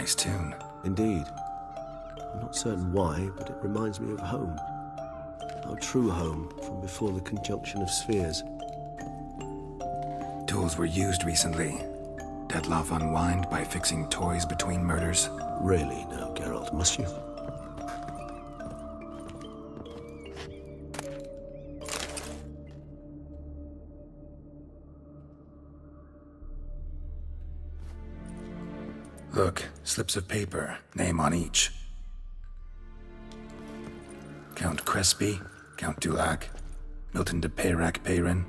Nice tune. Indeed. I'm not certain why, but it reminds me of home. Our true home from before the conjunction of spheres. Tools were used recently. Dettlaff unwind by fixing toys between murders. Really now, Geralt, must you? Look, slips of paper, name on each. Count Crespi, Count Dulac, Milton de Peyrac-Peyrin,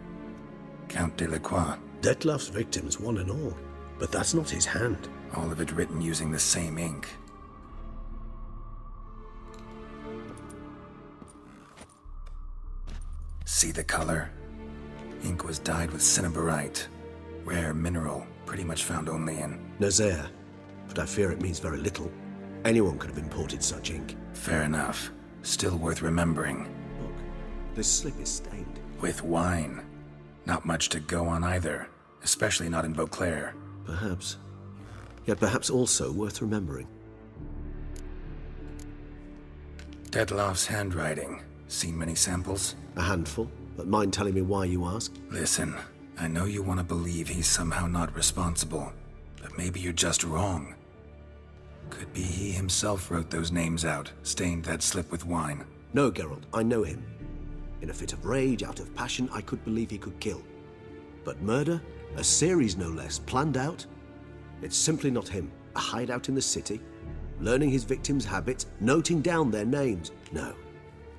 Count Delacroix. Dettlaff's victims, one and all. But that's not his hand. All of it written using the same ink. See the color? Ink was dyed with cinnabarite. Rare mineral, pretty much found only in Nazaire. But I fear it means very little. Anyone could have imported such ink. Fair enough. Still worth remembering. Look, this slip is stained. With wine. Not much to go on either, especially not in Beauclair. Perhaps. Yet perhaps also worth remembering. Dettlaff's handwriting. Seen many samples? A handful, but mind telling me why you ask? Listen, I know you want to believe he's somehow not responsible, but maybe you're just wrong. Could be he himself wrote those names out, stained that slip with wine. No, Geralt, I know him. In a fit of rage, out of passion, I could believe he could kill. But murder? A series no less, planned out? It's simply not him. A hideout in the city, learning his victims' habits, noting down their names. No.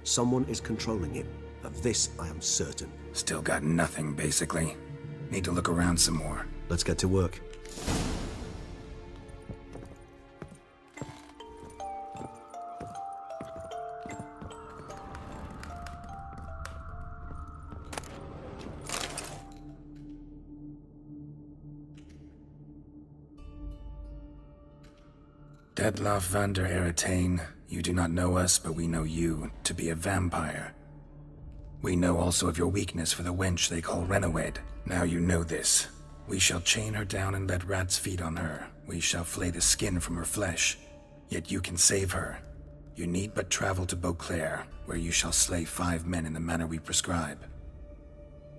Someone is controlling him. Of this, I am certain. Still got nothing, basically. Need to look around some more. Let's get to work. Dettlaff van der Eretain, you do not know us, but we know you to be a vampire. We know also of your weakness for the wench they call Renoed. Now you know this. We shall chain her down and let rats feed on her. We shall flay the skin from her flesh. Yet you can save her. You need but travel to Beauclair, where you shall slay 5 men in the manner we prescribe.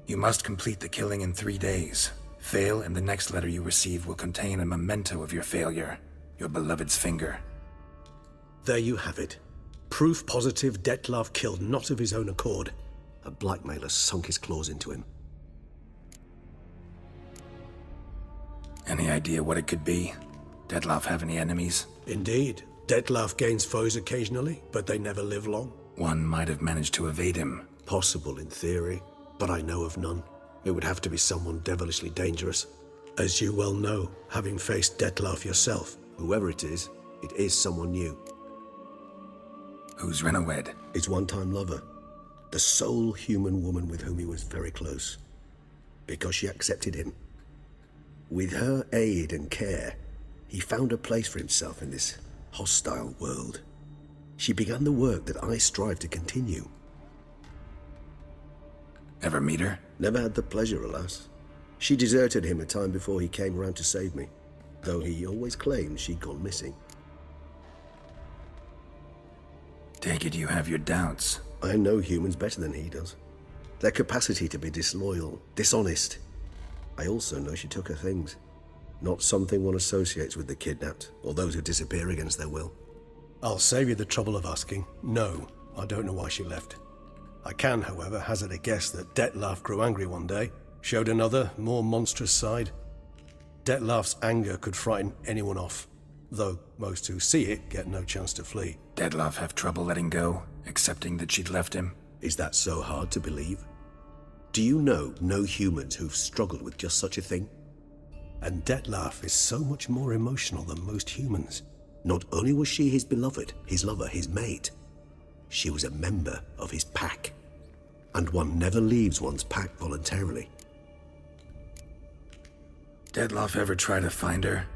You must complete the killing in 3 days. Fail, and the next letter you receive will contain a memento of your failure. Your beloved's finger. There you have it. Proof positive Dettlaff killed not of his own accord. A blackmailer sunk his claws into him. Any idea what it could be? Dettlaff have any enemies? Indeed. Dettlaff gains foes occasionally, but they never live long. One might have managed to evade him. Possible in theory, but I know of none. It would have to be someone devilishly dangerous. As you well know, having faced Dettlaff yourself, whoever it is someone new. Who's Renoed? His one-time lover. The sole human woman with whom he was very close. Because she accepted him. With her aid and care, he found a place for himself in this hostile world. She began the work that I strive to continue. Ever meet her? Never had the pleasure, alas. She deserted him a time before he came around to save me, though he always claimed she'd gone missing. Take it you have your doubts. I know humans better than he does. Their capacity to be disloyal, dishonest. I also know she took her things. Not something one associates with the kidnapped, or those who disappear against their will. I'll save you the trouble of asking. No, I don't know why she left. I can, however, hazard a guess that Dettlaff grew angry one day, showed another, more monstrous side. Dettlaff's anger could frighten anyone off, though most who see it get no chance to flee. Dettlaff have trouble letting go, accepting that she'd left him? Is that so hard to believe? Do you know no humans who've struggled with just such a thing? And Dettlaff is so much more emotional than most humans. Not only was she his beloved, his lover, his mate, she was a member of his pack. And one never leaves one's pack voluntarily. Dettlaff ever try to find her?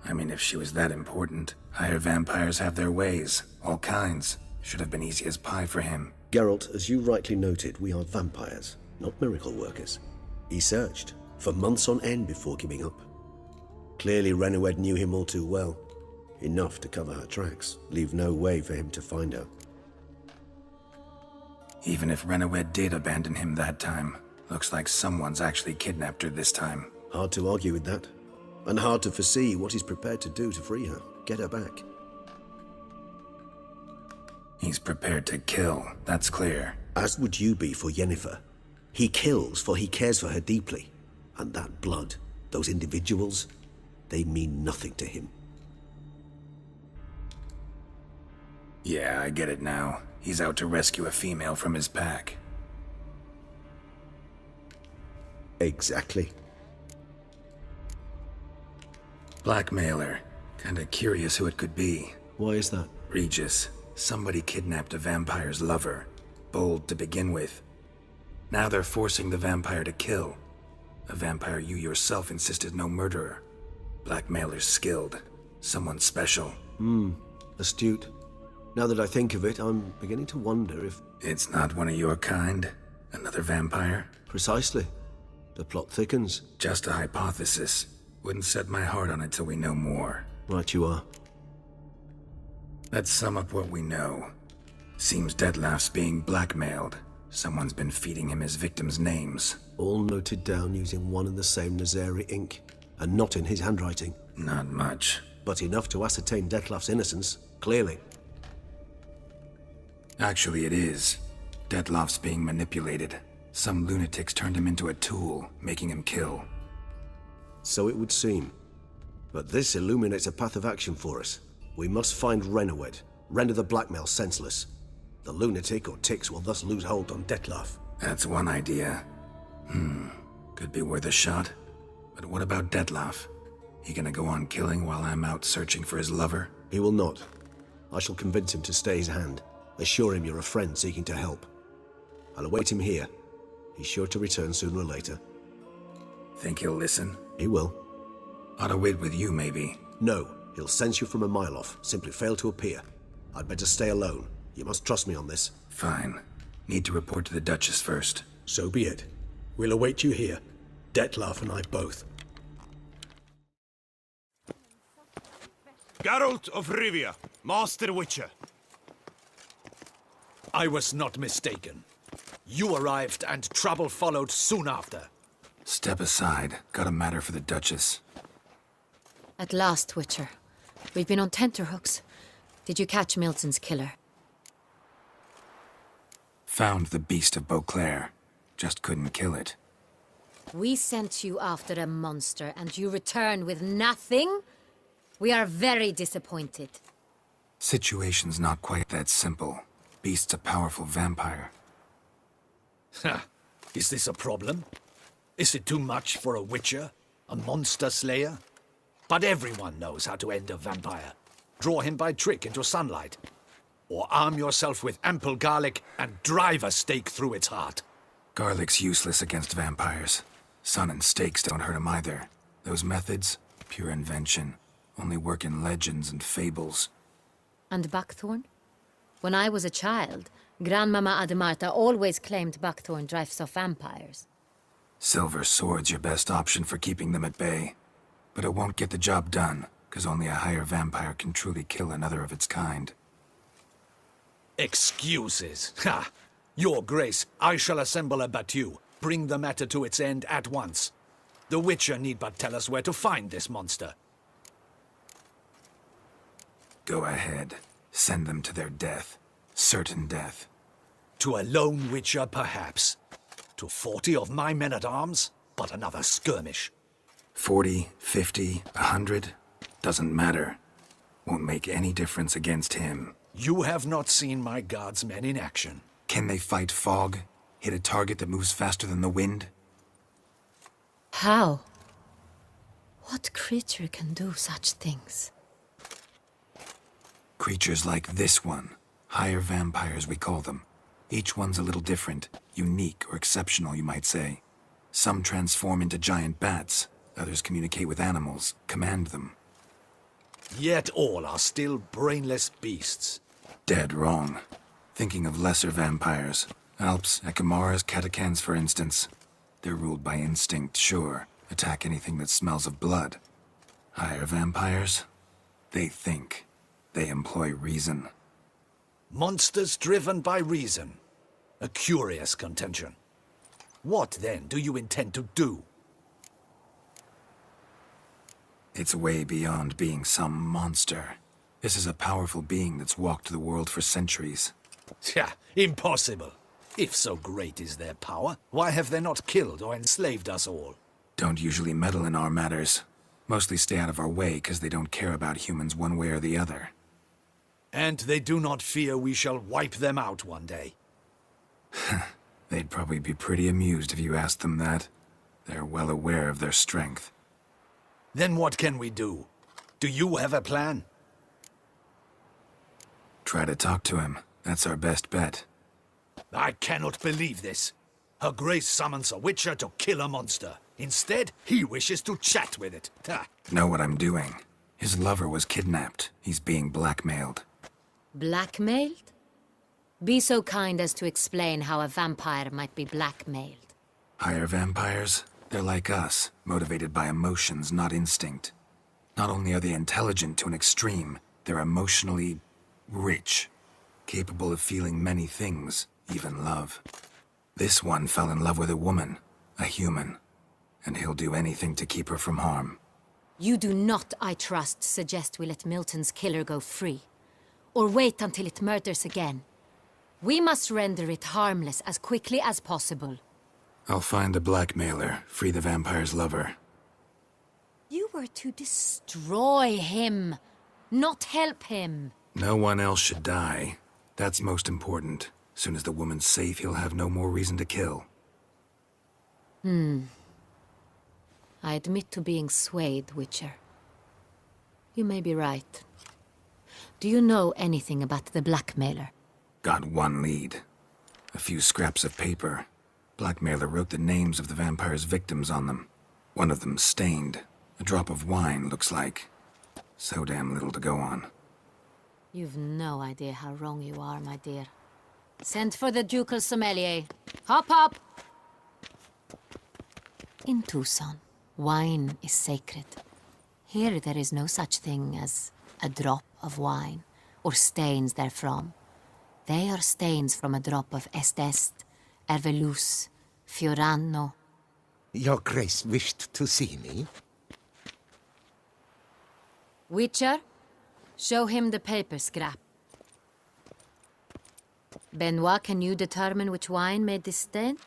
I mean, if she was that important. Higher vampires have their ways, all kinds. Should have been easy as pie for him. Geralt, as you rightly noted, we are vampires, not miracle workers. He searched for months on end before giving up. Clearly Renoed knew him all too well. Enough to cover her tracks, leave no way for him to find her. Even if Renowed did abandon him that time, looks like someone's actually kidnapped her this time. Hard to argue with that. And hard to foresee what he's prepared to do to free her, get her back. He's prepared to kill, that's clear. As would you be for Yennefer. He kills for he cares for her deeply. And that blood, those individuals, they mean nothing to him. Yeah, I get it now. He's out to rescue a female from his pack. Exactly. Blackmailer. Kinda curious who it could be. Why is that? Regis. Somebody kidnapped a vampire's lover. Bold to begin with. Now they're forcing the vampire to kill. A vampire you yourself insisted no murderer. Blackmailer's skilled. Someone special. Astute. Now that I think of it, I'm beginning to wonder if... It's not one of your kind? Another vampire? Precisely. The plot thickens. Just a hypothesis. Wouldn't set my heart on it till we know more. Right you are. Let's sum up what we know. Seems Dettlaff's being blackmailed. Someone's been feeding him his victims' names. All noted down using one and the same Nazeri ink, and not in his handwriting. Not much. But enough to ascertain Dettlaff's innocence, clearly. Actually, it is. Dettlaff's being manipulated. Some lunatics turned him into a tool, making him kill. So it would seem. But this illuminates a path of action for us. We must find Renowed, render the blackmail senseless. The lunatic or ticks will thus lose hold on Dettlaff. That's one idea. Could be worth a shot. But what about Dettlaff? He gonna go on killing while I'm out searching for his lover? He will not. I shall convince him to stay his hand. Assure him you're a friend seeking to help. I'll await him here. He's sure to return sooner or later. Think he'll listen? He will. Ought to wait with you, maybe. No, he'll sense you from a mile off. Simply fail to appear. I'd better stay alone. You must trust me on this. Fine. Need to report to the Duchess first. So be it. We'll await you here. Dettlaff and I both. Geralt of Rivia, Master Witcher. I was not mistaken. You arrived and trouble followed soon after. Step aside. Got a matter for the Duchess. At last, Witcher. We've been on tenterhooks. Did you catch Milton's killer? Found the beast of Beauclair. Just couldn't kill it. We sent you after a monster, and you return with nothing? We are very disappointed. Situation's not quite that simple. Beast's a powerful vampire. Ha! Is this a problem? Is it too much for a Witcher? A monster slayer? But everyone knows how to end a vampire. Draw him by trick into sunlight. Or arm yourself with ample garlic and drive a stake through its heart. Garlic's useless against vampires. Sun and stakes don't hurt him either. Those methods, pure invention. Only work in legends and fables. And Buckthorn? When I was a child, Grandmama Ademarta always claimed Buckthorn drives off vampires. Silver sword's your best option for keeping them at bay. But it won't get the job done, because only a higher vampire can truly kill another of its kind. Excuses. Ha! Your Grace, I shall assemble a battue. Bring the matter to its end at once. The Witcher need but tell us where to find this monster. Go ahead. Send them to their death. Certain death. To a lone Witcher, perhaps. To 40 of my men-at-arms, but another skirmish. 40, 50, 100? Doesn't matter. Won't make any difference against him. You have not seen my guardsmen in action. Can they fight fog? Hit a target that moves faster than the wind? How? What creature can do such things? Creatures like this one. Higher vampires, we call them. Each one's a little different. Unique or exceptional, you might say. Some transform into giant bats. Others communicate with animals, command them. Yet all are still brainless beasts. Dead wrong. Thinking of lesser vampires. Alps, Ekamaras, Catechans, for instance. They're ruled by instinct, sure. Attack anything that smells of blood. Higher vampires? They think. They employ reason. Monsters driven by reason. A curious contention. What, then, do you intend to do? It's way beyond being some monster. This is a powerful being that's walked the world for centuries. Yeah, impossible. If so great is their power, why have they not killed or enslaved us all? Don't usually meddle in our matters. Mostly stay out of our way because they don't care about humans one way or the other. And they do not fear we shall wipe them out one day. They'd probably be pretty amused if you asked them that. They're well aware of their strength. Then what can we do? Do you have a plan? Try to talk to him. That's our best bet. I cannot believe this. Her Grace summons a witcher to kill a monster. Instead, he wishes to chat with it. Ha. Know what I'm doing. His lover was kidnapped. He's being blackmailed. Blackmailed? Be so kind as to explain how a vampire might be blackmailed. Higher vampires? They're like us, motivated by emotions, not instinct. Not only are they intelligent to an extreme, they're emotionally rich, capable of feeling many things, even love. This one fell in love with a woman, a human, and he'll do anything to keep her from harm. You do not, I trust, suggest we let Milton's killer go free. Or wait until it murders again. We must render it harmless as quickly as possible. I'll find the blackmailer, free the vampire's lover. You were to destroy him, not help him. No one else should die. That's most important. Soon as the woman's safe, he'll have no more reason to kill. I admit to being swayed, Witcher. You may be right. Do you know anything about the blackmailer? Got one lead. A few scraps of paper. Blackmailer wrote the names of the vampire's victims on them. One of them stained. A drop of wine, looks like. So damn little to go on. You've no idea how wrong you are, my dear. Send for the ducal sommelier. Hop, hop! In Tucson, wine is sacred. Here there is no such thing as a drop of wine, or stains therefrom. They are stains from a drop of Estest, Ervelus, Fiorano. Your Grace wished to see me? Witcher, show him the paper scrap. Benoit, can you determine which wine made this stain?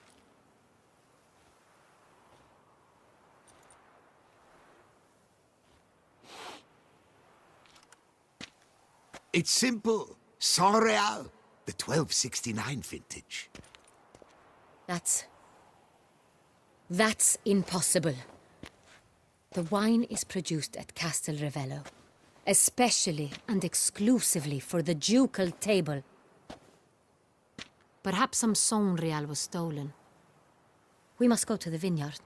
It's simple. Saint-Réal, the 1269 vintage. That's impossible. The wine is produced at Castel Ravello, especially and exclusively for the ducal table. Perhaps some Saint-Réal was stolen. We must go to the vineyard,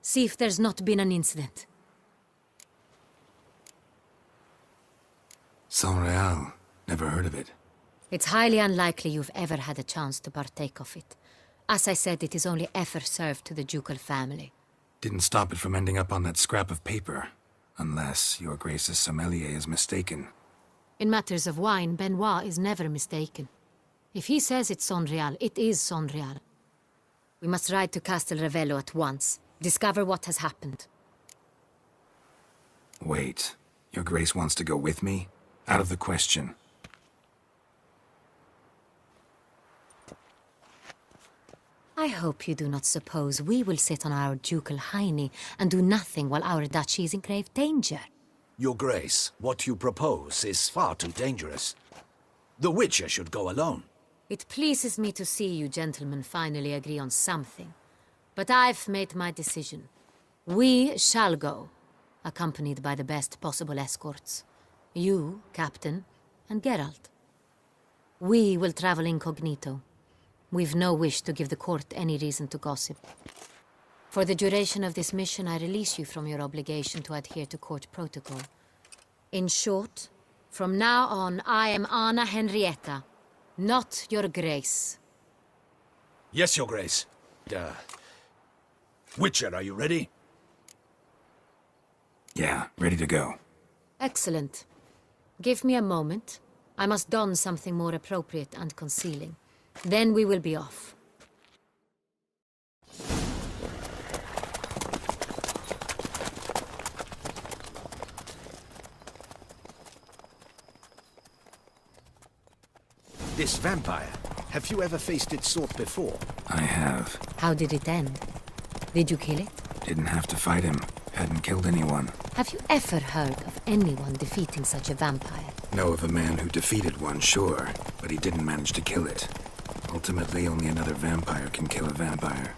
see if there's not been an incident. Saint-Réal. Never heard of it. It's highly unlikely you've ever had a chance to partake of it. As I said, it is only ever served to the ducal family. Didn't stop it from ending up on that scrap of paper. Unless your Grace's sommelier is mistaken. In matters of wine, Benoit is never mistaken. If he says it's Saint-Réal, it is Saint-Réal. We must ride to Castel Ravello at once. Discover what has happened. Wait. Your Grace wants to go with me? Out of the question. I hope you do not suppose we will sit on our ducal hiney and do nothing while our duchy is in grave danger. Your Grace, what you propose is far too dangerous. The Witcher should go alone. It pleases me to see you gentlemen finally agree on something. But I've made my decision. We shall go, accompanied by the best possible escorts. You, Captain, and Geralt. We will travel incognito. We've no wish to give the court any reason to gossip. For the duration of this mission, I release you from your obligation to adhere to court protocol. In short, from now on, I am Anna Henrietta, not your Grace. Yes, Your Grace. Witcher, are you ready? Yeah, ready to go. Excellent. Give me a moment. I must don something more appropriate and concealing. Then we will be off. This vampire, have you ever faced its sort before? I have. How did it end? Did you kill it? Didn't have to fight him. Hadn't killed anyone. Have you ever heard of anyone defeating such a vampire? Know of a man who defeated one, sure, but he didn't manage to kill it. Ultimately, only another vampire can kill a vampire.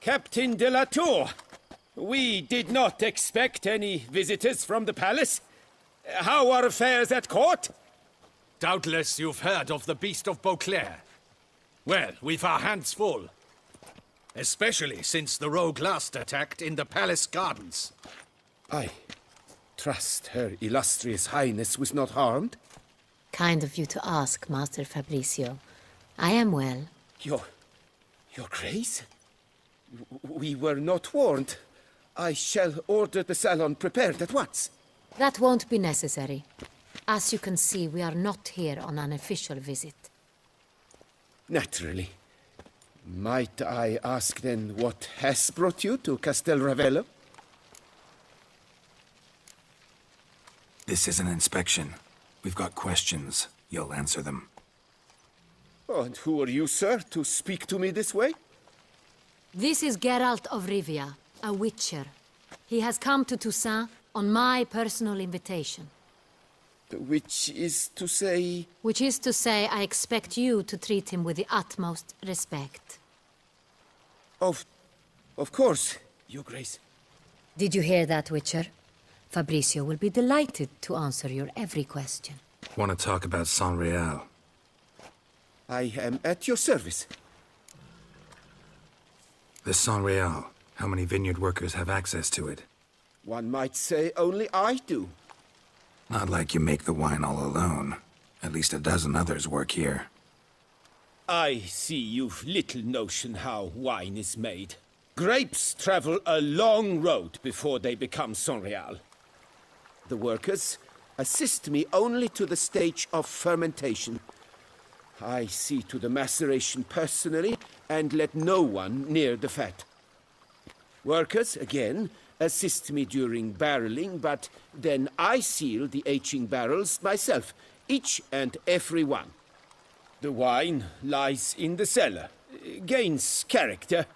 Captain de la Tour, we did not expect any visitors from the palace. How are affairs at court? Doubtless you've heard of the Beast of Beauclair. Well, we've our hands full. Especially since the rogue last attacked in the palace gardens. I trust Her Illustrious Highness was not harmed. Kind of you to ask, Master Fabricio. I am well. Your Grace? We were not warned. I shall order the salon prepared at once. That won't be necessary. As you can see, we are not here on an official visit. Naturally. Might I ask then what has brought you to Castel Ravello? This is an inspection. We've got questions. You'll answer them. Oh, and who are you, sir, to speak to me this way? This is Geralt of Rivia, a witcher. He has come to Toussaint on my personal invitation. Which is to say... Which is to say, I expect you to treat him with the utmost respect. Of course, Your Grace. Did you hear that, Witcher? Fabricio will be delighted to answer your every question. Want to talk about San Real? I am at your service. The San Real. How many vineyard workers have access to it? One might say only I do. Not like you make the wine all alone. At least a dozen others work here. I see you've little notion how wine is made. Grapes travel a long road before they become San Real. The workers assist me only to the stage of fermentation. I see to the maceration personally and let no one near the fat. Workers, again, assist me during barreling, but then I seal the aging barrels myself, each and every one. The wine lies in the cellar, gains character.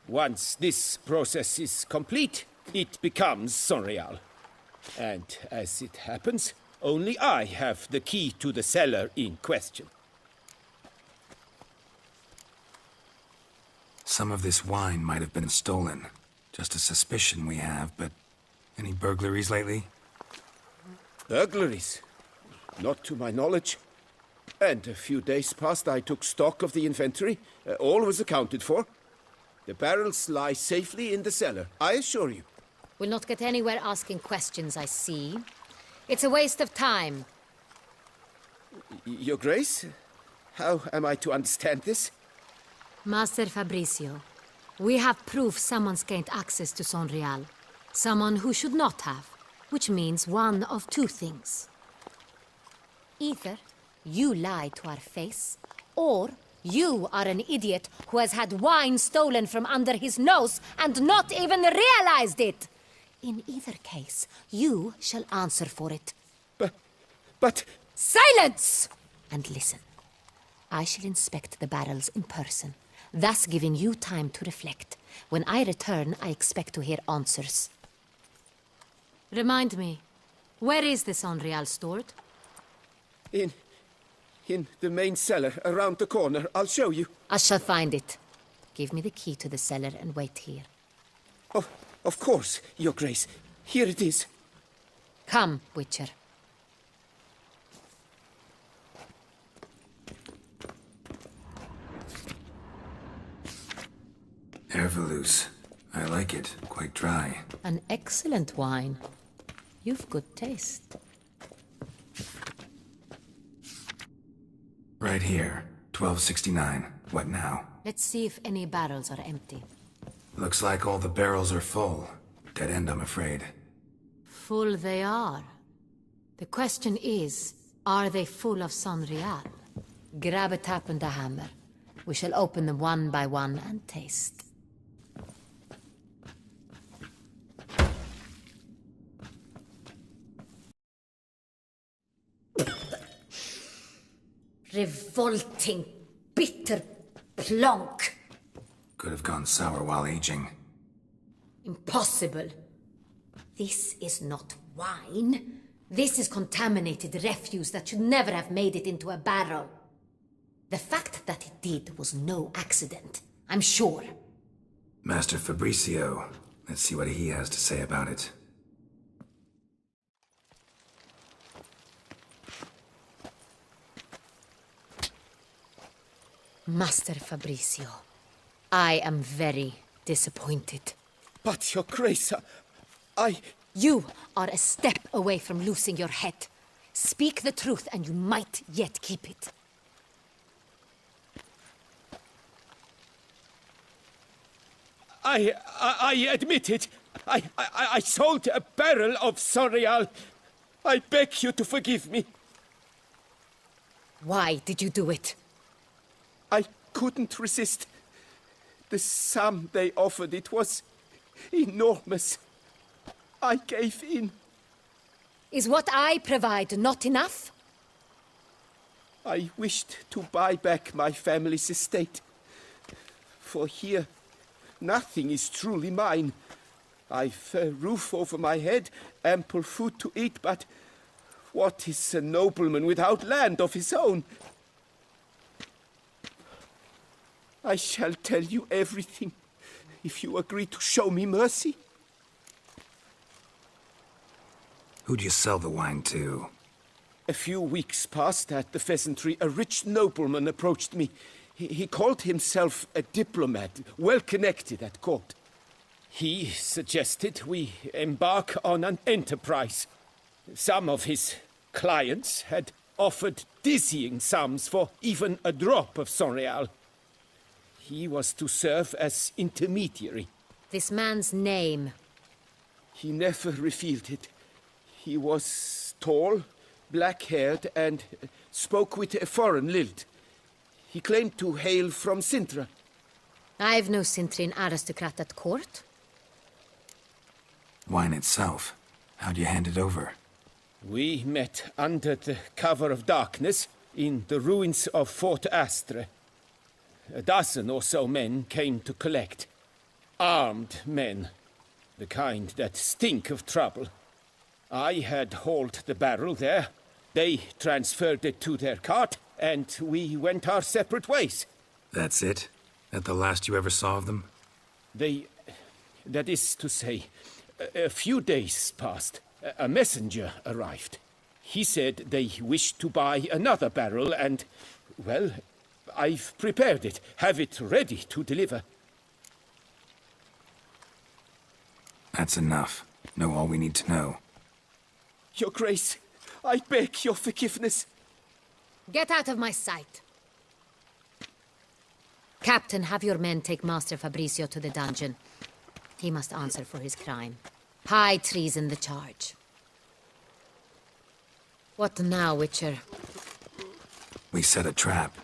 Once this process is complete, it becomes San Real. And as it happens, only I have the key to the cellar in question. Some of this wine might have been stolen. Just a suspicion we have, but any burglaries lately? Burglaries? Not to my knowledge. And a few days past I took stock of the inventory. All was accounted for. The barrels lie safely in the cellar, I assure you. We'll not get anywhere asking questions, I see. It's a waste of time. Your Grace? How am I to understand this? Master Fabricio, we have proof someone's gained access to San Real. Someone who should not have, which means one of two things. Either you lie to our face, or you are an idiot who has had wine stolen from under his nose and not even realized it. In either case, you shall answer for it. But... Silence! And listen. I shall inspect the barrels in person, thus giving you time to reflect. When I return, I expect to hear answers. Remind me, where is the San Real stored? In the main cellar, around the corner. I'll show you. I shall find it. Give me the key to the cellar and wait here. Oh, of course, Your Grace. Here it is. Come, Witcher. Ervelus. I like it. Quite dry. An excellent wine. You've good taste. Right here. 1269. What now? Let's see if any barrels are empty. Looks like all the barrels are full. Dead end, I'm afraid. Full they are. The question is, are they full of Sonreal? Grab a tap and a hammer. We shall open them one by one and taste. Revolting, bitter plonk. Could have gone sour while aging. Impossible. This is not wine. This is contaminated refuse that should never have made it into a barrel. The fact that it did was no accident, I'm sure. Master Fabricio. Let's see what he has to say about it. Master Fabricio, I am very disappointed. But, Your Grace, I... You are a step away from losing your head. Speak the truth and you might yet keep it. I admit it. I sold a barrel of Sonreal. I beg you to forgive me. Why did you do it? I couldn't resist. The sum they offered, it was enormous. I gave in. Is what I provide not enough? I wished to buy back my family's estate. For here, nothing is truly mine. I've a roof over my head, ample food to eat, but what is a nobleman without land of his own? I shall tell you everything, if you agree to show me mercy. Who'd you sell the wine to? A few weeks past at the Pheasantry, a rich nobleman approached me. He called himself a diplomat, well connected at court. He suggested we embark on an enterprise. Some of his clients had offered dizzying sums for even a drop of Sonreal. He was to serve as intermediary. This man's name. He never revealed it. He was tall, black-haired, and spoke with a foreign lilt. He claimed to hail from Sintra. I've no Sintrin aristocrat at court. Wine itself. How'd you hand it over? We met under the cover of darkness in the ruins of Fort Astre. A dozen or so men came to collect. Armed men. The kind that stink of trouble. I had hauled the barrel there. They transferred it to their cart, and we went our separate ways. That's it? That the last you ever saw of them? That is to say, a few days passed. A messenger arrived. He said they wished to buy another barrel and, well, I've prepared it, have it ready to deliver. That's enough. Know all we need to know. Your Grace, I beg your forgiveness. Get out of my sight. Captain, have your men take Master Fabricio to the dungeon. He must answer for his crime. High treason the charge. What now, Witcher? We set a trap.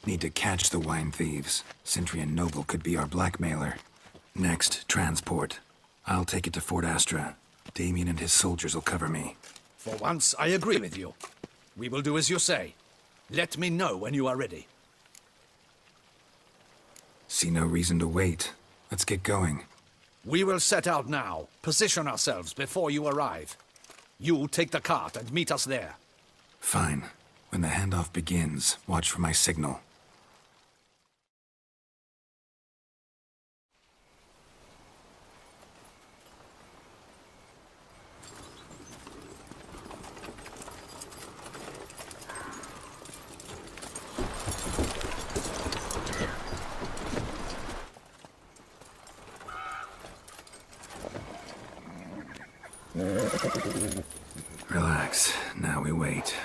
Need to catch the wine thieves. Cintrian Noble could be our blackmailer. Next, transport. I'll take it to Fort Astra. Damien and his soldiers will cover me. For once, I agree with you. We will do as you say. Let me know when you are ready. See no reason to wait. Let's get going. We will set out now. Position ourselves before you arrive. You take the cart and meet us there. Fine. When the handoff begins, watch for my signal. Relax. Now we wait.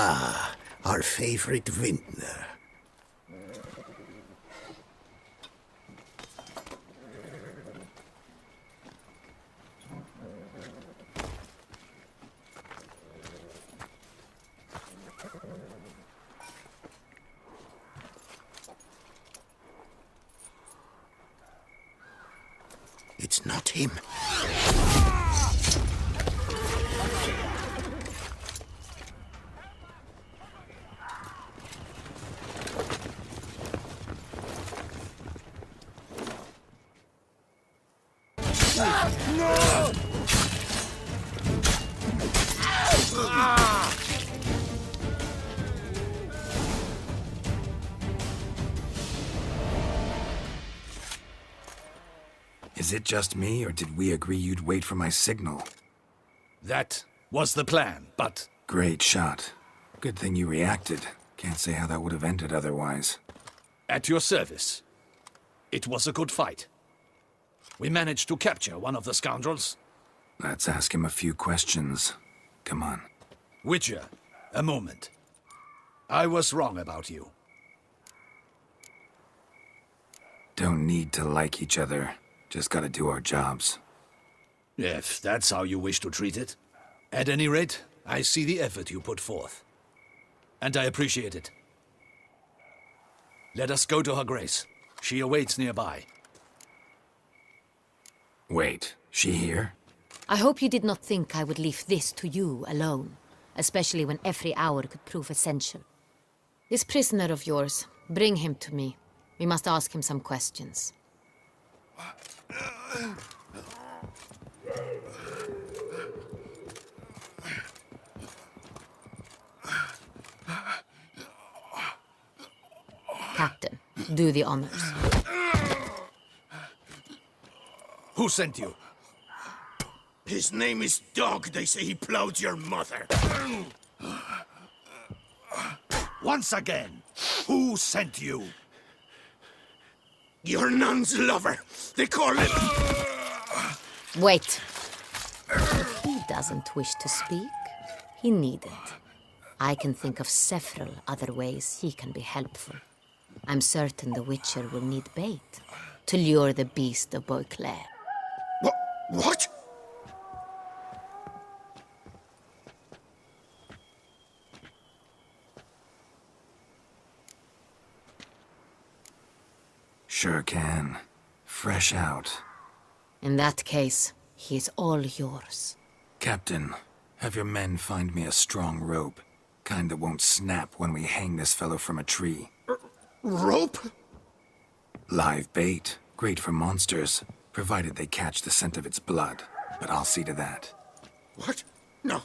Ah, our favorite vintner. It's not him. Is it just me, or did we agree you'd wait for my signal? That was the plan, but Great shot. Good thing you reacted. Can't say how that would have ended otherwise. at your service. It was a good fight. We managed to capture one of the scoundrels. Let's ask him a few questions. Come on. Witcher, a moment. I was wrong about you. Don't need to like each other. Just gotta do our jobs. If that's how you wish to treat it. At any rate, I see the effort you put forth. And I appreciate it. Let us go to Her Grace. She awaits nearby. Wait, she here? I hope you did not think I would leave this to you alone, especially when every hour could prove essential. This prisoner of yours, bring him to me. We must ask him some questions. Captain, do the honors. Who sent you? His name is Dog. They say he plowed your mother. Once again, who sent you? Your nun's lover. They call him... Wait. If he doesn't wish to speak, he needn't. I can think of several other ways he can be helpful. I'm certain the Witcher will need bait to lure the beast of Beauclair. What? Sure can. Fresh out. In that case, he is all yours. Captain, have your men find me a strong rope. Kind that won't snap when we hang this fellow from a tree. Rope? Live bait. Great for monsters, provided they catch the scent of its blood. But I'll see to that. What? No.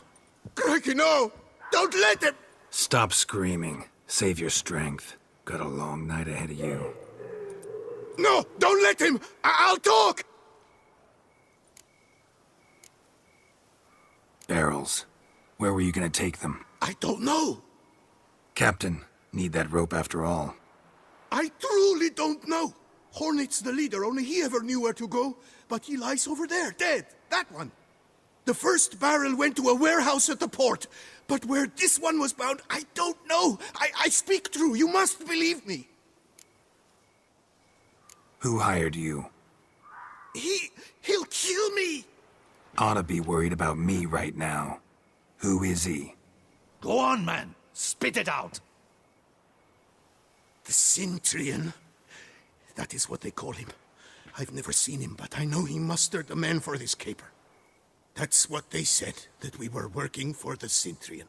Crikey, no! Don't let him! Stop screaming. Save your strength. Got a long night ahead of you. No! Don't let him! I'll talk! Barrels. Where were you gonna take them? I don't know. Captain, need that rope after all. I truly don't know. Hornet's the leader, only he ever knew where to go. But he lies over there, dead. That one. The first barrel went to a warehouse at the port. But where this one was bound, I don't know. I speak true. You must believe me. Who hired you? He'll kill me. Oughta be worried about me right now. Who is he? Go on, man. Spit it out. The Cintrian. That is what they call him. I've never seen him, but I know he mustered the men for this caper. That's what they said, that we were working for the Cintrian.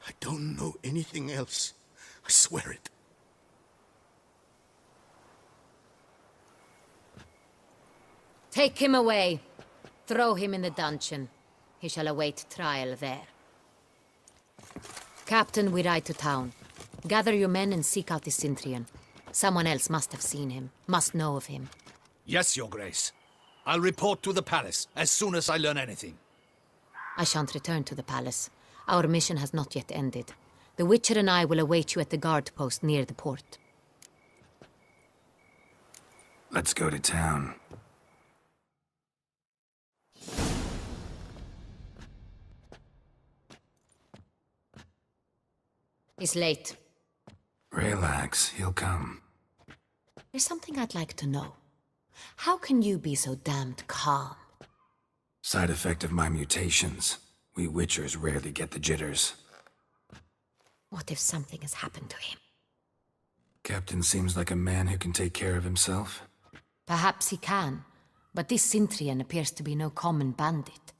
I don't know anything else. I swear it. Take him away. Throw him in the dungeon. He shall await trial there. Captain, we ride to town. Gather your men and seek out the Cintrian. Someone else must have seen him, must know of him. Yes, Your Grace. I'll report to the palace as soon as I learn anything. I shan't return to the palace. Our mission has not yet ended. The Witcher and I will await you at the guard post near the port. Let's go to town. He's late. Relax, he'll come. There's something I'd like to know. How can you be so damned calm? Side effect of my mutations. We Witchers rarely get the jitters. What if something has happened to him? Captain seems like a man who can take care of himself. Perhaps he can, but this Cintrian appears to be no common bandit.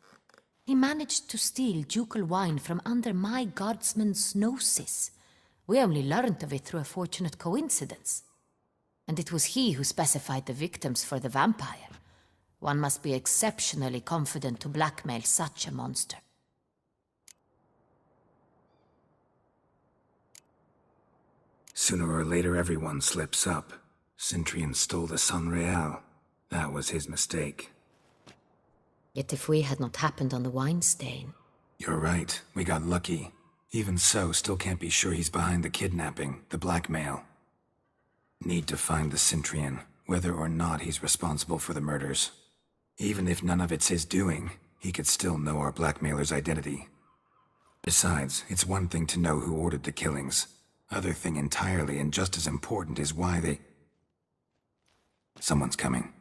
He managed to steal ducal wine from under my guardsman's noses. We only learned of it through a fortunate coincidence. And it was he who specified the victims for the vampire. One must be exceptionally confident to blackmail such a monster. Sooner or later everyone slips up. Cintrian stole the Sangreal. That was his mistake. Yet if we had not happened on the wine stain... You're right, we got lucky. Even so, still can't be sure he's behind the kidnapping, the blackmail. Need to find the Cintrian, whether or not he's responsible for the murders. Even if none of it's his doing, he could still know our blackmailer's identity. Besides, it's one thing to know who ordered the killings. Other thing entirely, and just as important, is why they... Someone's coming.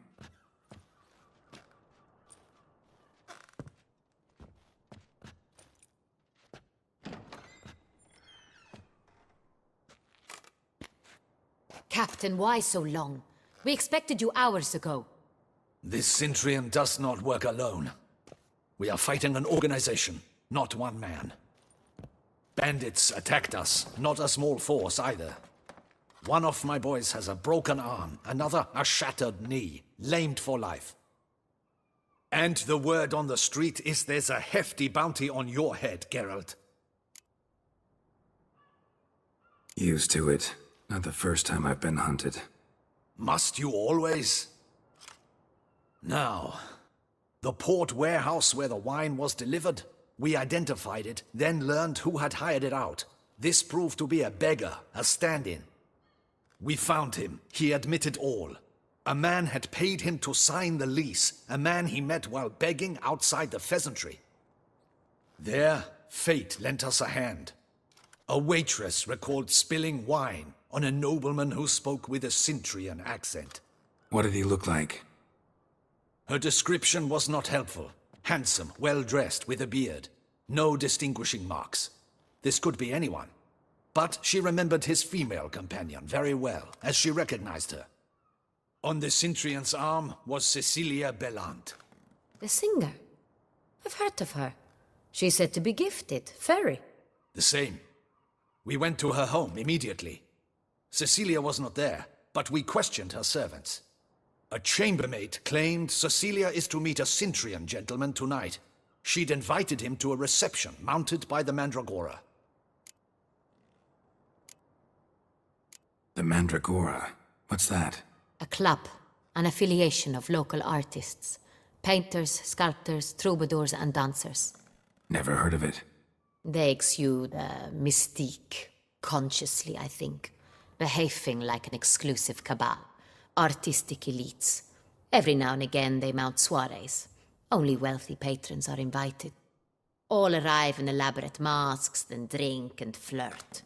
Captain, why so long? We expected you hours ago. This Cintrian does not work alone. We are fighting an organization, not one man. Bandits attacked us, not a small force either. One of my boys has a broken arm, another a shattered knee, lamed for life. And the word on the street is there's a hefty bounty on your head, Geralt. Used to it. Not the first time I've been hunted. Must you always? Now, the port warehouse where the wine was delivered, we identified it, then learned who had hired it out. This proved to be a beggar, a stand-in. We found him. He admitted all. A man had paid him to sign the lease, a man he met while begging outside the pheasantry. There, fate lent us a hand. A waitress recalled spilling wine on a nobleman who spoke with a Cintrian accent. What did he look like? Her description was not helpful. Handsome, well-dressed, with a beard. No distinguishing marks. This could be anyone. But she remembered his female companion very well, as she recognized her. On the Cintrian's arm was Cecilia Bellant. The singer? I've heard of her. She's said to be gifted, fairy. The same. We went to her home immediately. Cecilia was not there, but we questioned her servants. A chambermaid claimed Cecilia is to meet a Cintrian gentleman tonight. She'd invited him to a reception mounted by the Mandragora. The Mandragora? What's that? A club, an affiliation of local artists. Painters, sculptors, troubadours and dancers. Never heard of it. They exude mystique, consciously, I think. Behaving like an exclusive cabal. Artistic elites. Every now and again they mount soirees. Only wealthy patrons are invited. All arrive in elaborate masks, then drink and flirt.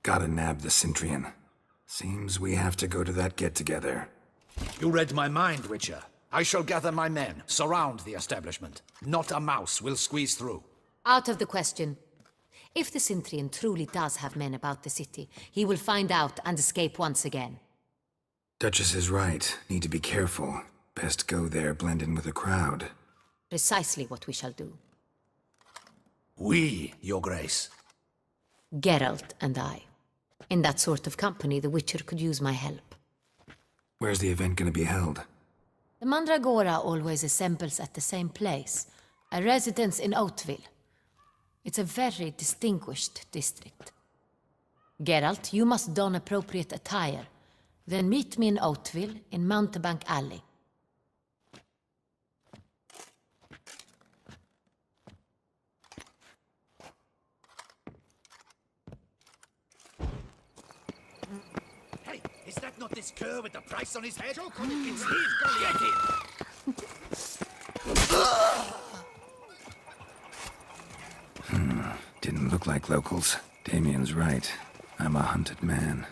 Gotta nab the Cintrian. Seems we have to go to that get-together. You read my mind, Witcher. I shall gather my men, surround the establishment. Not a mouse will squeeze through. Out of the question. If the Cintrian truly does have men about the city, he will find out and escape once again. Duchess is right. Need to be careful. Best go there, blend in with the crowd. Precisely what we shall do. We, Your Grace. Geralt and I. In that sort of company, the Witcher could use my help. Where's the event gonna be held? The Mandragora always assembles at the same place, a residence in Oatville. It's a very distinguished district. Geralt, you must don appropriate attire. Then meet me in Oatville, in Mountebank Alley. Hey, is that not this cur with the price on his head? It's his, get him! Didn't look like locals. Damien's right. I'm a hunted man.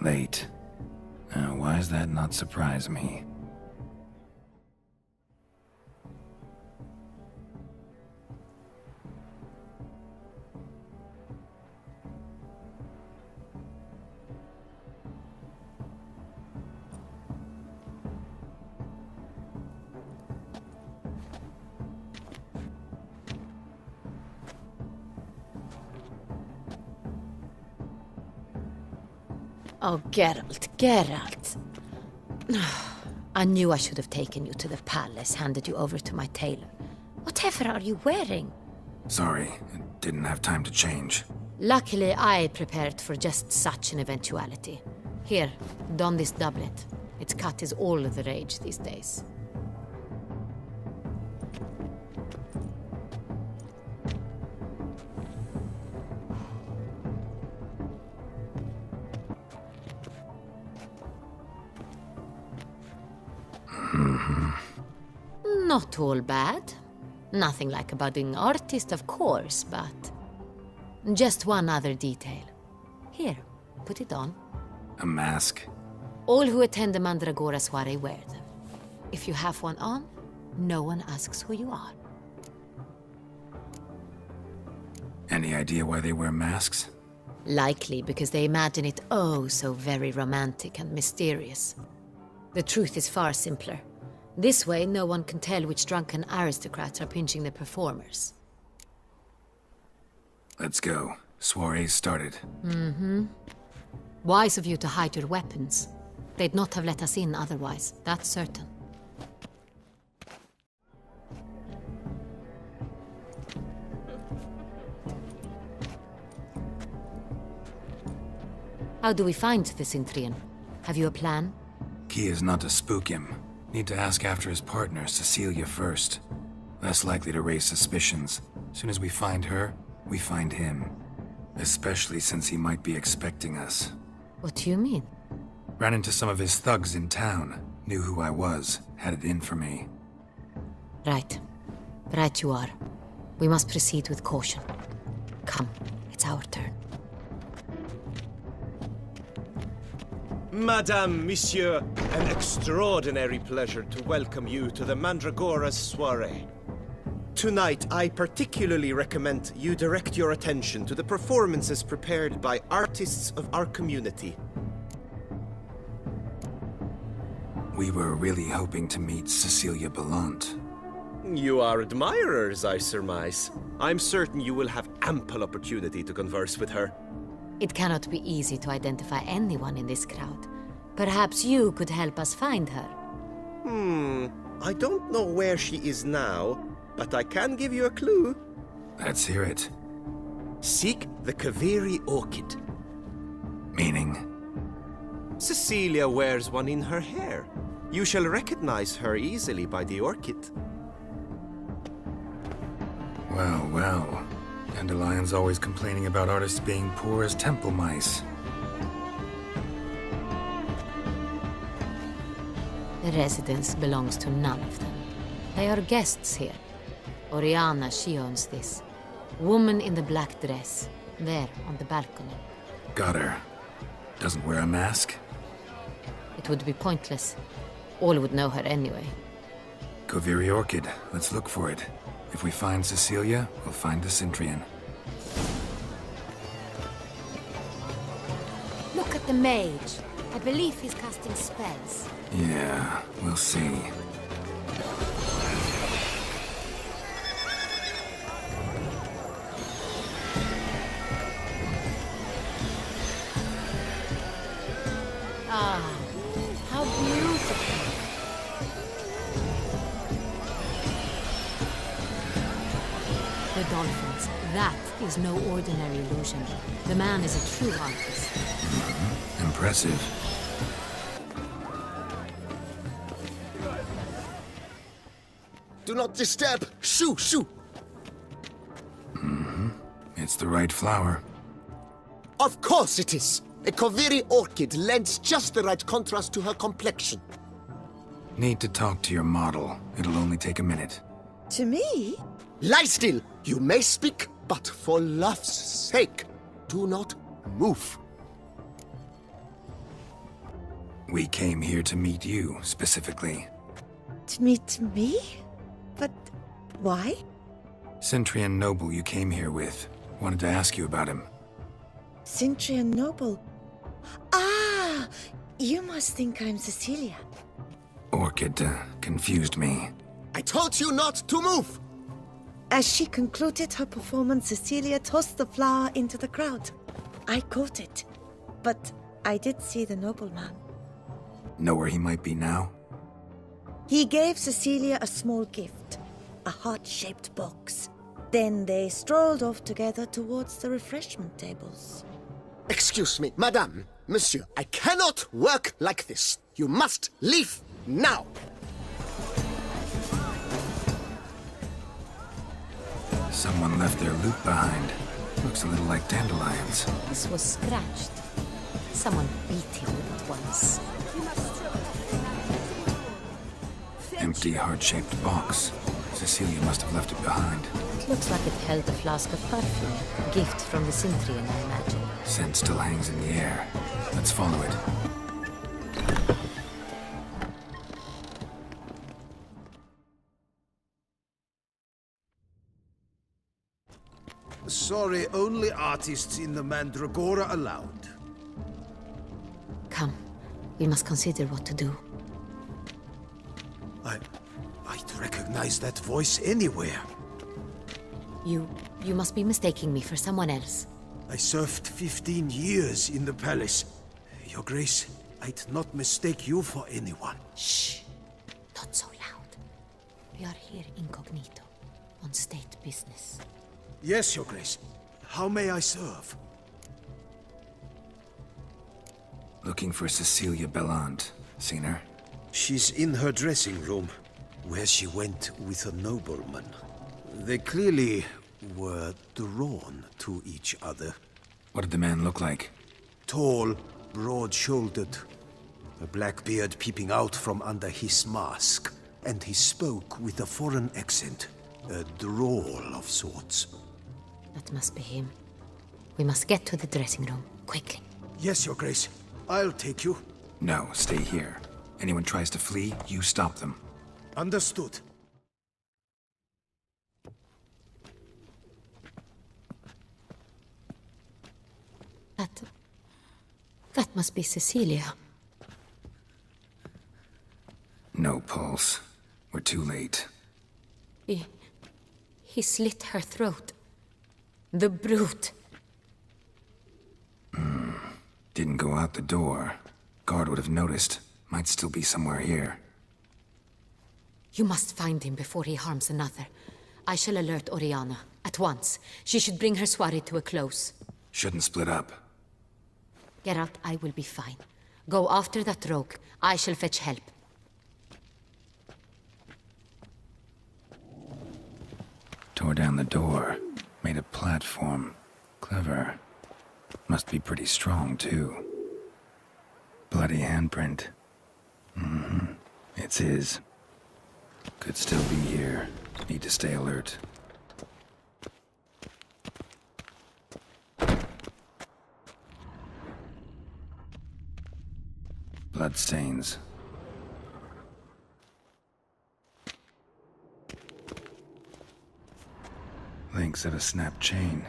Late. Why does that not surprise me? Oh, Geralt, Geralt. I knew I should have taken you to the palace, handed you over to my tailor. Whatever are you wearing? Sorry, didn't have time to change. Luckily, I prepared for just such an eventuality. Here, don this doublet. Its cut is all the rage these days. Not all bad. Nothing like a budding artist, of course, but... just one other detail. Here, put it on. A mask? All who attend the Mandragora soiree wear them. If you have one on, no one asks who you are. Any idea why they wear masks? Likely because they imagine it oh so very romantic and mysterious. The truth is far simpler. This way, no one can tell which drunken aristocrats are pinching the performers. Let's go. Soiree's started. Wise of you to hide your weapons. They'd not have let us in otherwise, that's certain. How do we find the Cintrian? Have you a plan? Key is not to spook him. Need to ask after his partner, Cecilia, first. Less likely to raise suspicions. Soon as we find her, we find him. Especially since he might be expecting us. What do you mean? Ran into some of his thugs in town. Knew who I was. Had it in for me. Right. Right you are. We must proceed with caution. Come, it's our turn. Madame, Monsieur, an extraordinary pleasure to welcome you to the Mandragora's soiree. Tonight, I particularly recommend you direct your attention to the performances prepared by artists of our community. We were really hoping to meet Cecilia Belant. You are admirers, I surmise. I'm certain you will have ample opportunity to converse with her. It cannot be easy to identify anyone in this crowd. Perhaps you could help us find her. I don't know where she is now, but I can give you a clue. Let's hear it. Seek the Kaviri orchid. Meaning? Cecilia wears one in her hair. You shall recognize her easily by the orchid. Well, well. Dandelion's always complaining about artists being poor as temple mice. The residence belongs to none of them. They are guests here. Oriana, she owns this. Woman in the black dress. There, on the balcony. Got her. Doesn't wear a mask? It would be pointless. All would know her anyway. Kaviri Orchid. Let's look for it. If we find Cecilia, we'll find the Cintrian. Look at the mage. I believe he's casting spells. Yeah, we'll see. Ah, how beautiful. The dolphins. That is no ordinary illusion. The man is a true artist. Impressive. Do not disturb! Shoo! Shoo! It's the right flower. Of course it is. A Koviri orchid lends just the right contrast to her complexion. Need to talk to your model. It'll only take a minute. To me? Lie still! You may speak, but for love's sake, do not move. We came here to meet you, specifically. To meet me? But why? Centrian noble you came here with. Wanted to ask you about him. Centrian noble. Ah! You must think I'm Cecilia. Orchid confused me. I told you not to move! As she concluded her performance, Cecilia tossed the flower into the crowd. I caught it, but I did see the nobleman. Know where he might be now? He gave Cecilia a small gift, a heart-shaped box. Then they strolled off together towards the refreshment tables. Excuse me, madame, monsieur, I cannot work like this. You must leave now. Someone left their loot behind. Looks a little like dandelions. This was scratched. Someone beat him with it once. Empty, heart-shaped box. Cecilia must have left it behind. It looks like it held a flask of perfume. A gift from the Cintrian, I imagine. Scent still hangs in the air. Let's follow it. Sorry, only artists in the Mandragora allowed. Come, we must consider what to do. I'd recognize that voice anywhere. You must be mistaking me for someone else. I served 15 years in the palace. Your Grace, I'd not mistake you for anyone. Shh! Not so loud. We are here incognito, on state business. Yes, Your Grace. How may I serve? Looking for Cecilia Bellant. Seen her? She's in her dressing room, where she went with a nobleman. They clearly were drawn to each other. What did the man look like? Tall, broad-shouldered, a black beard peeping out from under his mask, and he spoke with a foreign accent, a drawl of sorts. That must be him. We must get to the dressing room, quickly. Yes, Your Grace. I'll take you. No, stay here. Anyone tries to flee, you stop them. Understood. That must be Cecilia. No pulse. We're too late. He slit her throat. The brute. Didn't go out the door. Guard would have noticed. Might still be somewhere here. You must find him before he harms another. I shall alert Oriana. At once. She should bring her soirée to a close. Shouldn't split up. Geralt, I will be fine. Go after that rogue. I shall fetch help. Tore down the door. Made a platform. Clever. Must be pretty strong, too. Bloody handprint. It's his. Could still be here. Need to stay alert. Bloodstains. Links of a snapped chain.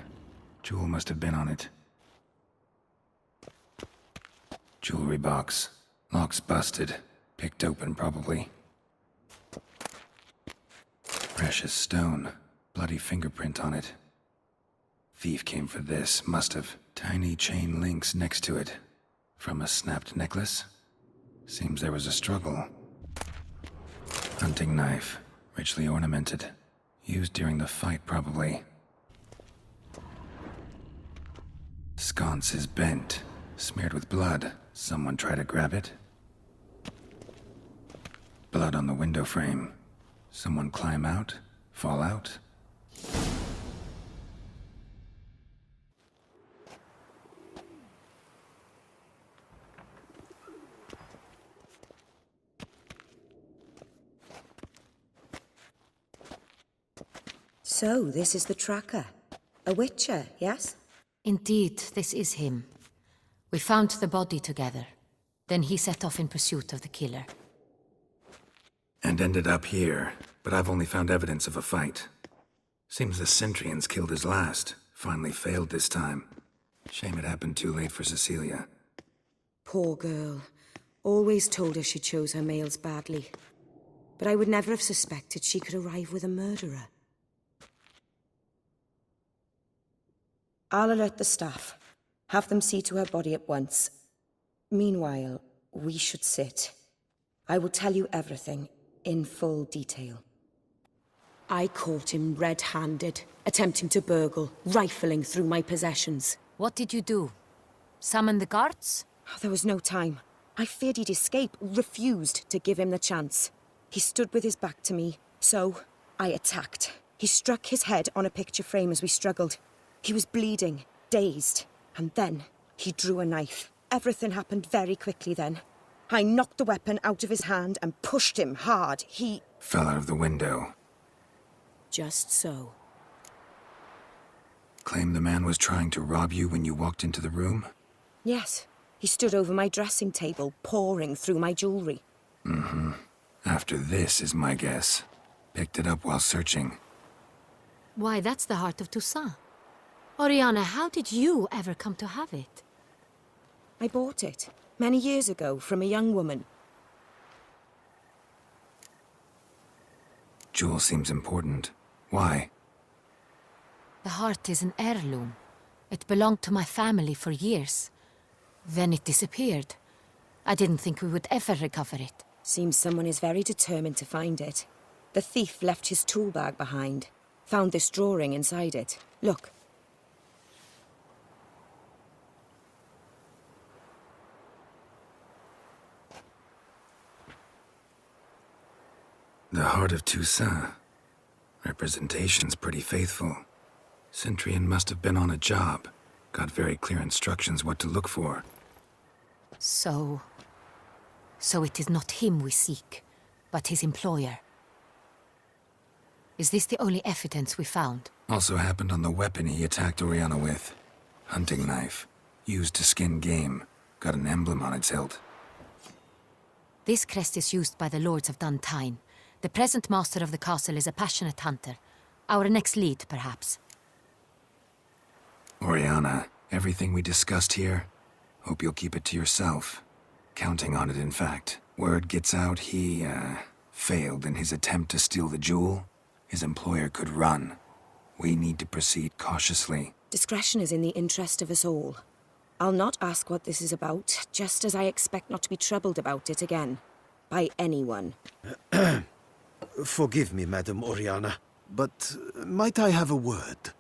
Jewel must have been on it. Jewelry box. Lock's busted. Picked open, probably. Precious stone. Bloody fingerprint on it. Thief came for this. Must have. Tiny chain links next to it. From a snapped necklace? Seems there was a struggle. Hunting knife. Richly ornamented. Used during the fight, probably. Sconce is bent. Smeared with blood. Someone try to grab it? Blood on the window frame. Someone climb out? Fall out? So, this is the tracker. A witcher, yes? Indeed, this is him. We found the body together. Then he set off in pursuit of the killer. And ended up here, but I've only found evidence of a fight. Seems the Centrians killed his last. Finally failed this time. Shame it happened too late for Cecilia. Poor girl. Always told her she chose her males badly. But I would never have suspected she could arrive with a murderer. I'll alert the staff. Have them see to her body at once. Meanwhile, we should sit. I will tell you everything, in full detail. I caught him red-handed, attempting to burgle, rifling through my possessions. What did you do? Summon the guards? There was no time. I feared he'd escape, refused to give him the chance. He stood with his back to me, so I attacked. He struck his head on a picture frame as we struggled. He was bleeding, dazed, and then he drew a knife. Everything happened very quickly then. I knocked the weapon out of his hand and pushed him hard. He fell out of the window. Just so. Claim the man was trying to rob you when you walked into the room? Yes. He stood over my dressing table, pouring through my jewelry. Mm-hmm. After this is my guess. Picked it up while searching. Why, that's the heart of Toussaint. Oriana, how did you ever come to have it? I bought it, many years ago, from a young woman. Jewel seems important. Why? The heart is an heirloom. It belonged to my family for years. Then it disappeared. I didn't think we would ever recover it. Seems someone is very determined to find it. The thief left his tool bag behind. Found this drawing inside it. Look. The heart of Toussaint. Representation's pretty faithful. Centrian must have been on a job. Got very clear instructions what to look for. So it is not him we seek, but his employer. Is this the only evidence we found? Also happened on the weapon he attacked Oriana with. Hunting knife. Used to skin game. Got an emblem on its hilt. This crest is used by the Lords of Duntine. The present master of the castle is a passionate hunter. Our next lead, perhaps. Oriana, everything we discussed here, hope you'll keep it to yourself. Counting on it, in fact. Word gets out he, failed in his attempt to steal the jewel. His employer could run. We need to proceed cautiously. Discretion is in the interest of us all. I'll not ask what this is about, just as I expect not to be troubled about it again. By anyone. Forgive me, Madam Oriana, but might I have a word?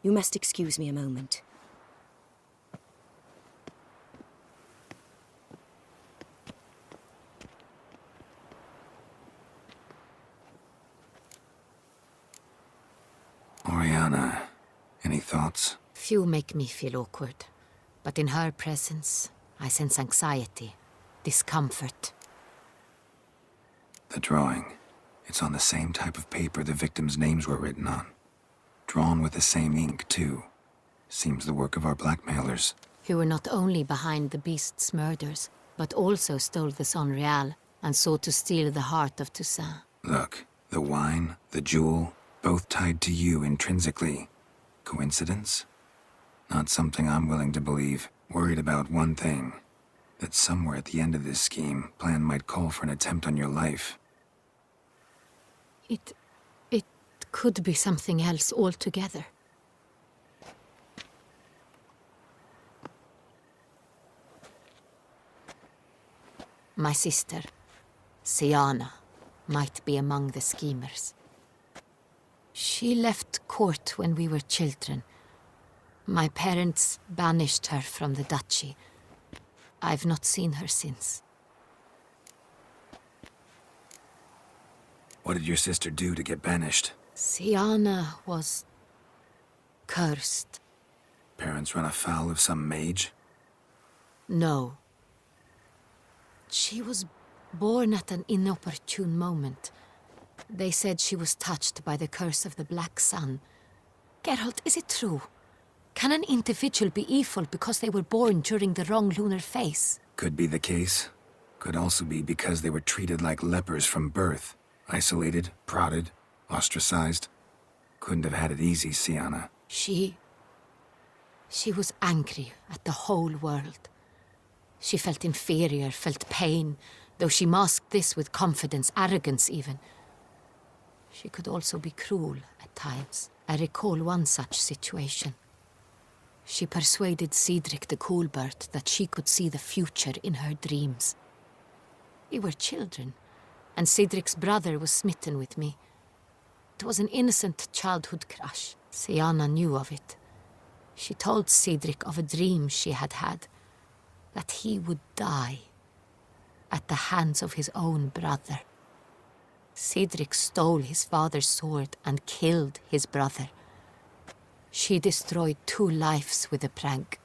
You must excuse me a moment. Oriana, any thoughts? Few make me feel awkward, but in her presence, I sense anxiety, discomfort. The drawing. It's on the same type of paper the victims' names were written on. Drawn with the same ink, too. Seems the work of our blackmailers. Who were not only behind the beast's murders, but also stole the Sonreal and sought to steal the heart of Toussaint. Look, the wine, the jewel, both tied to you intrinsically. Coincidence? Not something I'm willing to believe. Worried about one thing. That somewhere at the end of this scheme, plan might call for an attempt on your life. It could be something else altogether. My sister, Siana, might be among the schemers. She left court when we were children. My parents banished her from the duchy. I've not seen her since. What did your sister do to get banished? Siana was cursed. Parents run afoul of some mage? No. She was born at an inopportune moment. They said she was touched by the curse of the Black Sun. Geralt, is it true? Can an individual be evil because they were born during the wrong lunar phase? Could be the case. Could also be because they were treated like lepers from birth. Isolated, prodded, ostracized. Couldn't have had it easy, Syanna. She was angry at the whole world. She felt inferior, felt pain, though she masked this with confidence, arrogance even. She could also be cruel at times. I recall one such situation. She persuaded Cedric the Coolbird that she could see the future in her dreams. We were children, and Cedric's brother was smitten with me. It was an innocent childhood crush. Syanna knew of it. She told Cedric of a dream she had had, that he would die at the hands of his own brother. Cedric stole his father's sword and killed his brother. She destroyed 2 lives with a prank.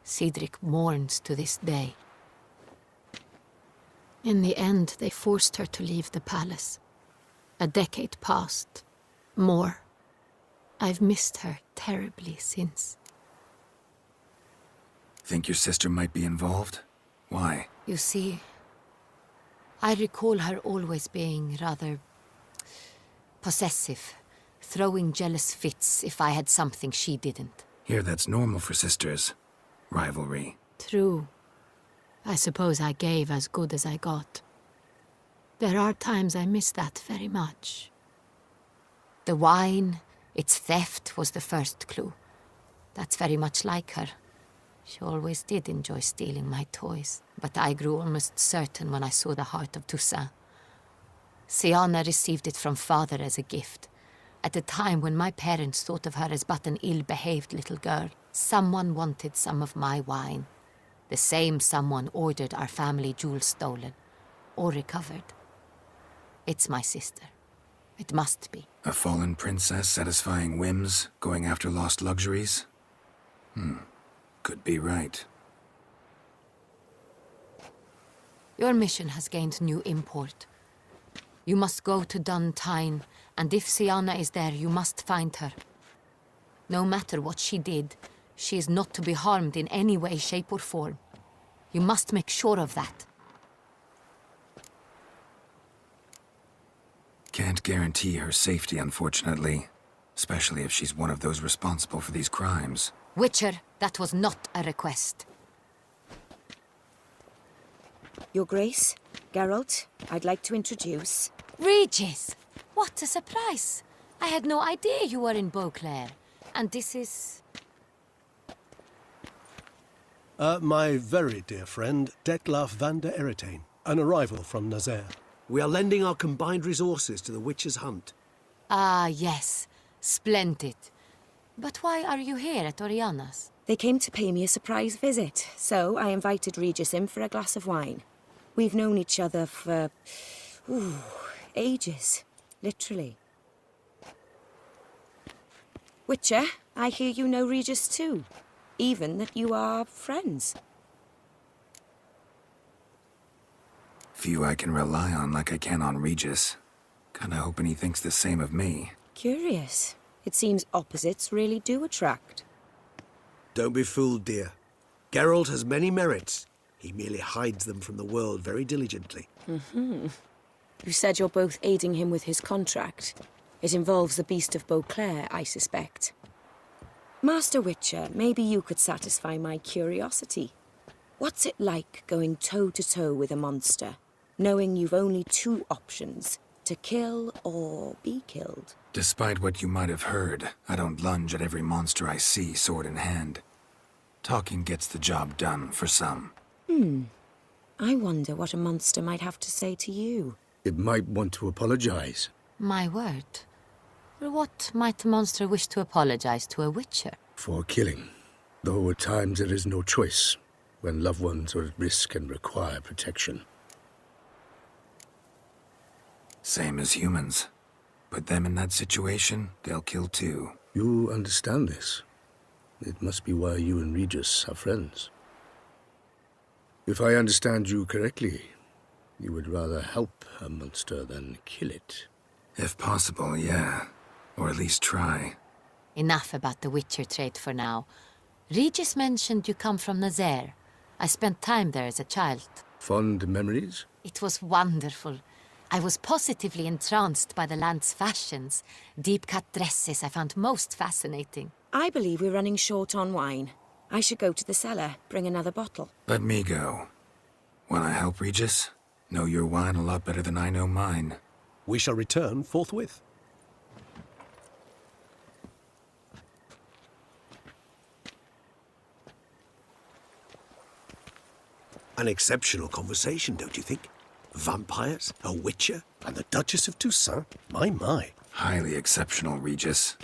Cedric mourns to this day. In the end, they forced her to leave the palace. A decade passed. More. I've missed her terribly since. Think your sister might be involved? Why? You see, I recall her always being rather possessive, throwing jealous fits if I had something she didn't. Here, that's normal for sisters. Rivalry. True. I suppose I gave as good as I got. There are times I miss that very much. The wine, its theft, was the first clue. That's very much like her. She always did enjoy stealing my toys, but I grew almost certain when I saw the heart of Toussaint. Syanna received it from father as a gift. At a time when my parents thought of her as but an ill-behaved little girl, someone wanted some of my wine. The same someone ordered our family jewels stolen, or recovered. It's my sister. It must be. A fallen princess satisfying whims, going after lost luxuries? Could be right. Your mission has gained new import. You must go to Dun Tine, and if Syanna is there, you must find her. No matter what she did, she is not to be harmed in any way, shape, or form. You must make sure of that. Can't guarantee her safety, unfortunately. Especially if she's one of those responsible for these crimes. Witcher, that was not a request. Your Grace, Geralt, I'd like to introduce... Regis! What a surprise! I had no idea you were in Beauclair. And this is... My very dear friend, Detlaf van der Eretain, an arrival from Nazaire. We are lending our combined resources to the Witcher's hunt. Ah, yes. Splendid. But why are you here at Oriana's? They came to pay me a surprise visit, so I invited Regis in for a glass of wine. We've known each other for... ages. Literally. Witcher, I hear you know Regis too. Even that you are friends. Few I can rely on like I can on Regis. Kinda hoping he thinks the same of me. Curious. It seems opposites really do attract. Don't be fooled, dear. Geralt has many merits. He merely hides them from the world very diligently. You said you're both aiding him with his contract. It involves the Beast of Beauclair, I suspect. Master Witcher, maybe you could satisfy my curiosity. What's it like going toe-to-toe with a monster, knowing you've only 2 options, to kill or be killed? Despite what you might have heard, I don't lunge at every monster I see, sword in hand. Talking gets the job done, for some. I wonder what a monster might have to say to you. It might want to apologize. My word. For what might a monster wish to apologize to a witcher? For killing. Though at times there is no choice, when loved ones are at risk and require protection. Same as humans. Put them in that situation, they'll kill too. You understand this. It must be why you and Regis are friends. If I understand you correctly, you would rather help a monster than kill it. If possible, yeah. Or at least try. Enough about the Witcher trait for now. Regis mentioned you come from Nazaire. I spent time there as a child. Fond memories? It was wonderful. I was positively entranced by the land's fashions. Deep-cut dresses I found most fascinating. I believe we're running short on wine. I should go to the cellar, bring another bottle. Let me go. Wanna help, Regis? Know your wine a lot better than I know mine. We shall return forthwith. An exceptional conversation, don't you think? Vampires, a witcher, And the Duchess of Toussaint? My. Highly exceptional, Regis.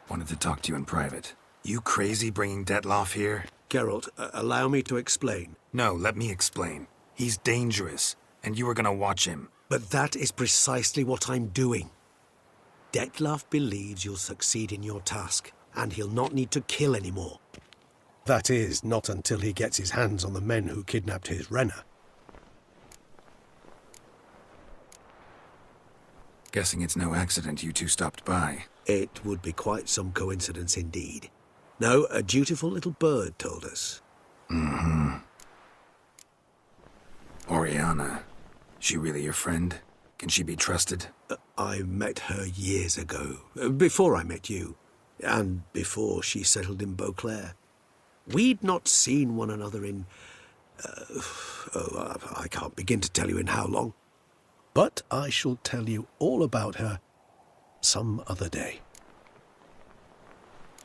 Wanted to talk to you in private. You crazy bringing Detloff here? Geralt, allow me to explain. No, let me explain. He's dangerous, and you were gonna watch him. But that is precisely what I'm doing. Detlaff believes you'll succeed in your task, and he'll not need to kill anymore. That is, not until he gets his hands on the men who kidnapped his Renna. Guessing it's no accident you two stopped by. It would be quite some coincidence indeed. No, a dutiful little bird told us. Mm-hmm. Oriana. She really your friend? Can she be trusted? I met her years ago, before I met you, and before she settled in Beauclair. We'd not seen one another in... I can't begin to tell you in how long. But I shall tell you all about her some other day.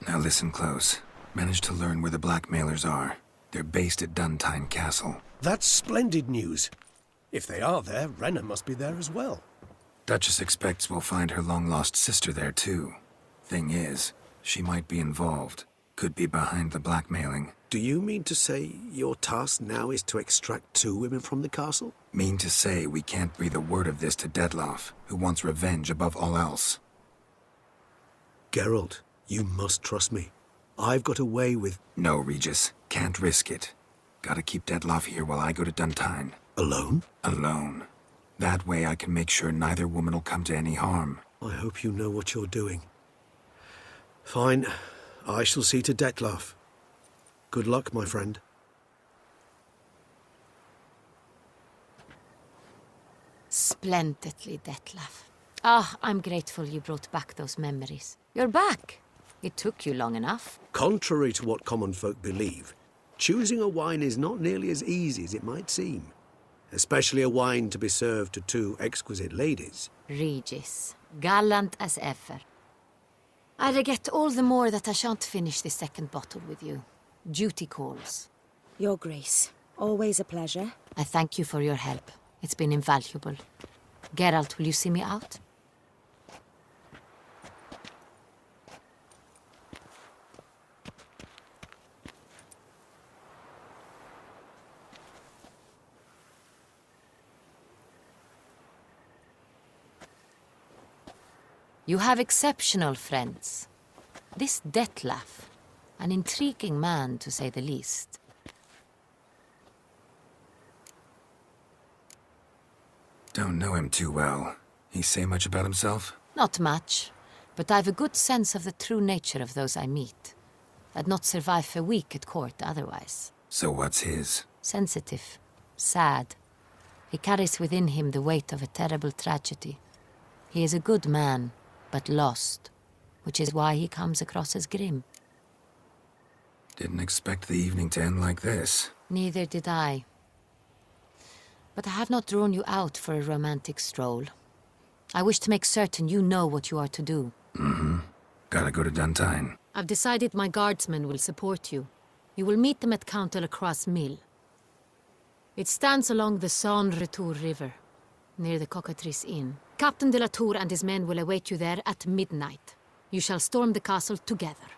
Now listen close. Managed to learn where the blackmailers are. They're based at Duntine Castle. That's splendid news. If they are there, Renna must be there as well. Duchess expects we'll find her long-lost sister there, too. Thing is, she might be involved. Could be behind the blackmailing. Do you mean to say your task now is to extract 2 women from the castle? Mean to say we can't breathe a word of this to Detloff, who wants revenge above all else. Geralt, you must trust me. I've got away with... No, Regis. Can't risk it. Gotta keep Detloff here while I go to Duntine. Alone? Alone. That way I can make sure neither woman will come to any harm. I hope you know what you're doing. Fine. I shall see to Detloff. Good luck, my friend. Splendidly, Detlaff. Ah, I'm grateful you brought back those memories. You're back. It took you long enough. Contrary to what common folk believe, choosing a wine is not nearly as easy as it might seem. Especially a wine to be served to 2 exquisite ladies. Regis, gallant as ever. I regret all the more that I shan't finish the second bottle with you. Duty calls. Your Grace, always a pleasure. I thank you for your help. It's been invaluable. Geralt, will you see me out? You have exceptional friends. This Detlaff, an intriguing man to say the least. Don't know him too well. He say much about himself? Not much, but I've a good sense of the true nature of those I meet. I'd not survive a week at court otherwise. So what's his? Sensitive, sad. He carries within him the weight of a terrible tragedy. He is a good man, but lost, which is why he comes across as grim. Didn't expect the evening to end like this. Neither did I. But I have not drawn you out for a romantic stroll. I wish to make certain you know what you are to do. Mm-hmm. Gotta go to Duntine. I've decided my guardsmen will support you. You will meet them at Count Delacroix' mill. It stands along the Saône-Retour River, near the Cockatrice Inn. Captain de la Tour and his men will await you there at midnight. You shall storm the castle together.